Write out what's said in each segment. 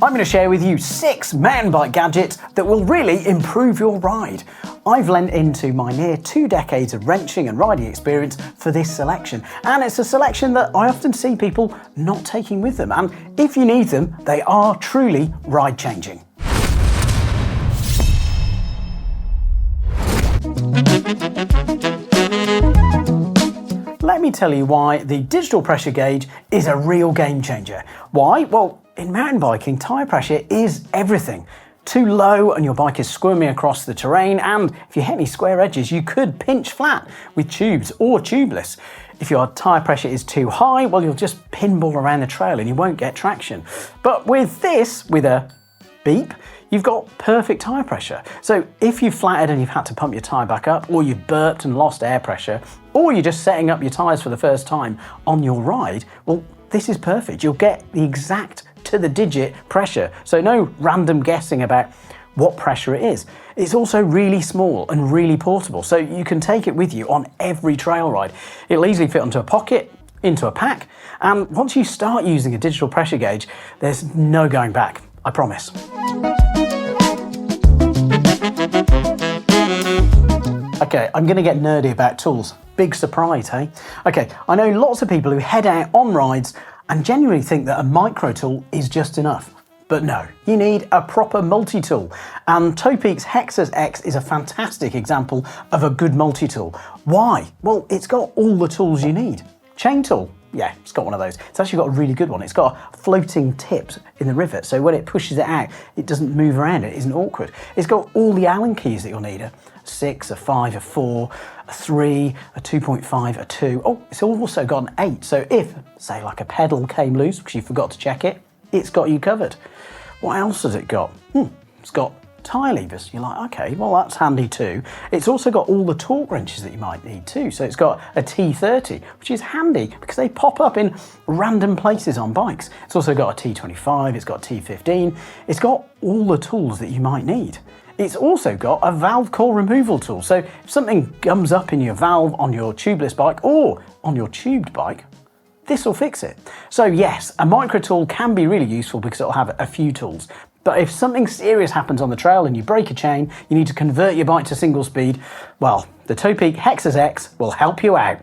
I'm going to share with you 6 mountain bike gadgets that will really improve your ride. I've lent into my near 2 decades of wrenching and riding experience for this selection, and it's a selection that I often see people not taking with them, and if you need them, they are truly ride changing. Let me tell you why the digital pressure gauge is a real game changer. Why? Well, in mountain biking, tyre pressure is everything. Too low and your bike is squirming across the terrain, and if you hit any square edges, you could pinch flat with tubes or tubeless. If your tyre pressure is too high, well, you'll just pinball around the trail and you won't get traction. But with this, with a beep, you've got perfect tyre pressure. So if you've flatted and you've had to pump your tyre back up, or you've burped and lost air pressure, or you're just setting up your tyres for the first time on your ride, well, this is perfect. You'll get the exact to the digit pressure. So no random guessing about what pressure it is. It's also really small and really portable, so you can take it with you on every trail ride. It'll easily fit onto a pocket, into a pack, and once you start using a digital pressure gauge, there's no going back, I promise. Okay, I'm going to get nerdy about tools. Big surprise, hey? Okay, I know lots of people who head out on rides and genuinely think that a micro tool is just enough. But no, you need a proper multi-tool. And Topeak's Hexas X is a fantastic example of a good multi-tool. Why? Well, it's got all the tools you need. Chain tool, yeah, it's got one of those. It's actually got a really good one. It's got a floating tip in the rivet, so when it pushes it out, it doesn't move around, it isn't awkward. It's got all the Allen keys that you'll need. A 6, a 5, a 4, a 3, a 2.5, a 2. Oh, it's also got an 8. So if, say, like a pedal came loose because you forgot to check it, it's got you covered. What else has it got? It's got tyre levers. You're like, okay, well, that's handy too. It's also got all the torque wrenches that you might need too. So it's got a T30, which is handy because they pop up in random places on bikes. It's also got a T25, it's got a T15. It's got all the tools that you might need. It's also got a valve core removal tool. So if something gums up in your valve on your tubeless bike or on your tubed bike, this will fix it. So yes, a micro tool can be really useful because it'll have a few tools. But if something serious happens on the trail and you break a chain, you need to convert your bike to single speed, well, the Topeak Hexas X will help you out.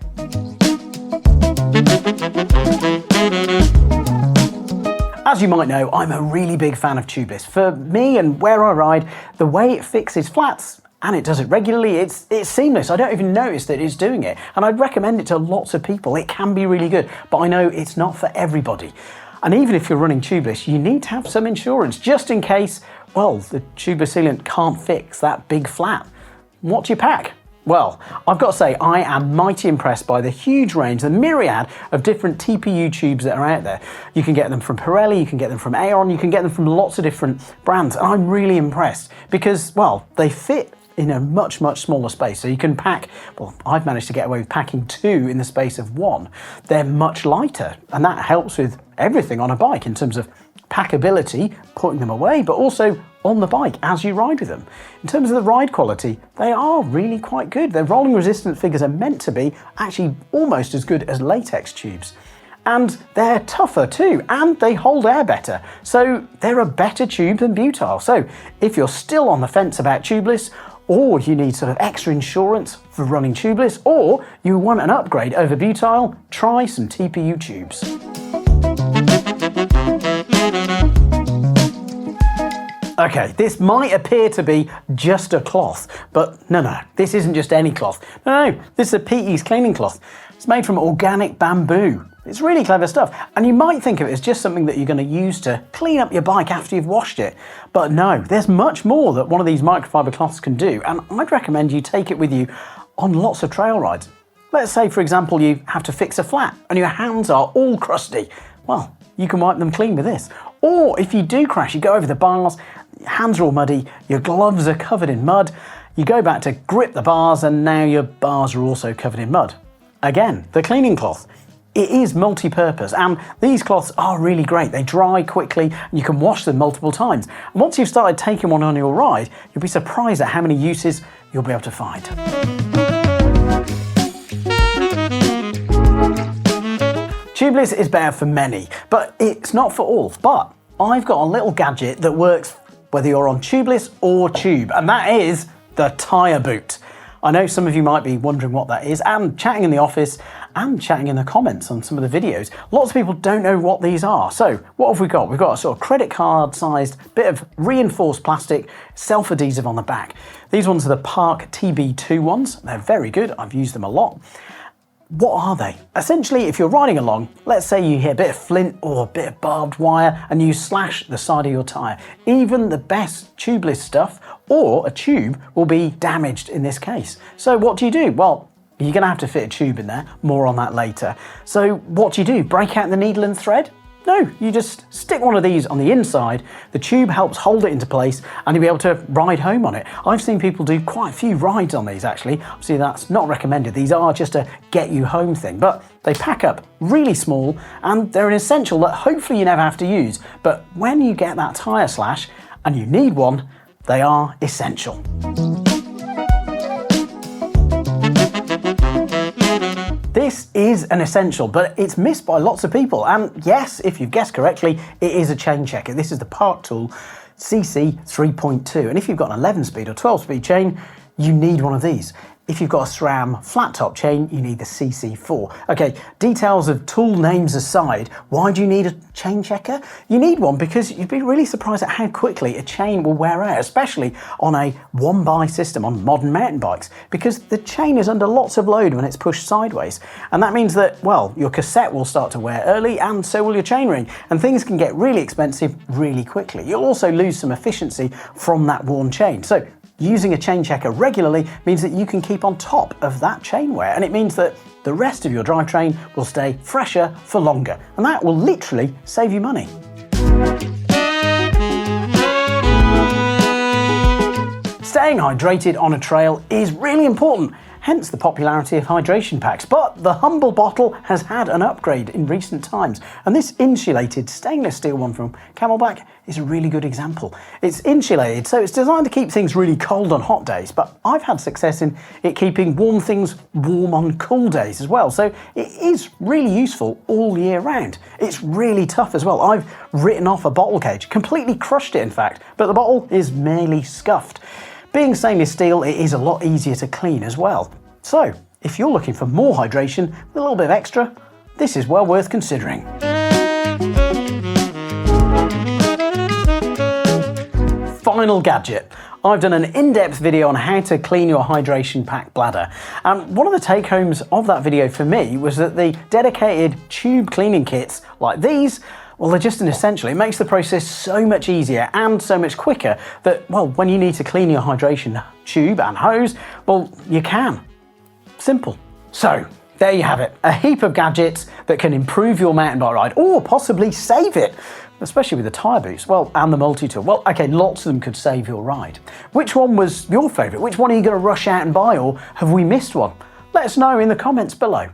As you might know, I'm a really big fan of tubeless. For me and where I ride, the way it fixes flats, and it does it regularly, it's seamless. I don't even notice that it's doing it. And I'd recommend it to lots of people. It can be really good, but I know it's not for everybody. And even if you're running tubeless, you need to have some insurance just in case, well, the tubeless sealant can't fix that big flat. What do you pack? Well, I've got to say, I am mighty impressed by the huge range, the myriad of different TPU tubes that are out there. You can get them from Pirelli, you can get them from Aeon, you can get them from lots of different brands. And I'm really impressed because, well, they fit in a much, much smaller space. So you can pack, well, I've managed to get away with packing 2 in the space of 1. They're much lighter, and that helps with everything on a bike in terms of packability, putting them away, but also on the bike as you ride with them. In terms of the ride quality, they are really quite good. Their rolling resistance figures are meant to be actually almost as good as latex tubes. And they're tougher too, and they hold air better. So they're a better tube than butyl. So if you're still on the fence about tubeless, or you need sort of extra insurance for running tubeless, or you want an upgrade over butyl, try some TPU tubes. Okay, this might appear to be just a cloth, but no, this isn't just any cloth. No, this is a PE's cleaning cloth. It's made from organic bamboo. It's really clever stuff, and you might think of it as just something that you're going to use to clean up your bike after you've washed it. But no, there's much more that one of these microfibre cloths can do, and I'd recommend you take it with you on lots of trail rides. Let's say, for example, you have to fix a flat and your hands are all crusty. Well, you can wipe them clean with this. Or if you do crash, you go over the bars, your hands are all muddy, your gloves are covered in mud, you go back to grip the bars and now your bars are also covered in mud. Again, the cleaning cloth. It is multi-purpose, and these cloths are really great. They dry quickly and you can wash them multiple times. And once you've started taking one on your ride, you'll be surprised at how many uses you'll be able to find. Tubeless is better for many, but it's not for all. But I've got a little gadget that works whether you're on tubeless or tube, and that is the Tyre Boot. I know some of you might be wondering what that is, and chatting in the office and chatting in the comments on some of the videos, lots of people don't know what these are. So what have we got? We've got a sort of credit card sized bit of reinforced plastic, self-adhesive on the back. These ones are the Park TB2 ones. They're very good. I've used them a lot. What are they? Essentially, if you're riding along, let's say you hit a bit of flint or a bit of barbed wire and you slash the side of your tyre. Even the best tubeless stuff or a tube will be damaged in this case. So what do? Well, you're going to have to fit a tube in there. More on that later. So what do? Break out the needle and thread? No, you just stick one of these on the inside, the tube helps hold it into place and you'll be able to ride home on it. I've seen people do quite a few rides on these actually. Obviously that's not recommended, these are just a get you home thing, but they pack up really small and they're an essential that hopefully you never have to use. But when you get that tyre slash and you need one, they are essential. This is an essential, but it's missed by lots of people. And yes, if you've guessed correctly, it is a chain checker. This is the Park Tool CC 3.2. And if you've got an 11-speed or 12-speed chain, you need one of these. If you've got a SRAM flat top chain, you need the CC4. Okay, details of tool names aside, why do you need a chain checker? You need one because you'd be really surprised at how quickly a chain will wear out, especially on a one-by system on modern mountain bikes, because the chain is under lots of load when it's pushed sideways. And that means that, well, your cassette will start to wear early and so will your chainring, and things can get really expensive really quickly. You'll also lose some efficiency from that worn chain. So using a chain checker regularly means that you can keep on top of that chain wear, and it means that the rest of your drivetrain will stay fresher for longer, and that will literally save you money. Staying hydrated on a trail is really important, hence the popularity of hydration packs. But the humble bottle has had an upgrade in recent times, and this insulated stainless steel one from Camelback is a really good example. It's insulated, so it's designed to keep things really cold on hot days, but I've had success in it keeping warm things warm on cool days as well, so it is really useful all year round. It's really tough as well. I've written off a bottle cage, completely crushed it in fact, but the bottle is merely scuffed. Being stainless steel, it is a lot easier to clean as well. So, if you're looking for more hydration with a little bit of extra, this is well worth considering. Final gadget. I've done an in-depth video on how to clean your hydration pack bladder. And one of the take-homes of that video for me was that the dedicated tube cleaning kits like these, well, they're just an essential. It makes the process so much easier and so much quicker that, well, when you need to clean your hydration tube and hose, well, you can. Simple. So, there you have it. A heap of gadgets that can improve your mountain bike ride or possibly save it, especially with the Tyre Boots, well, and the multi-tool. Well, okay, lots of them could save your ride. Which one was your favourite? Which one are you going to rush out and buy, or have we missed one? Let us know in the comments below.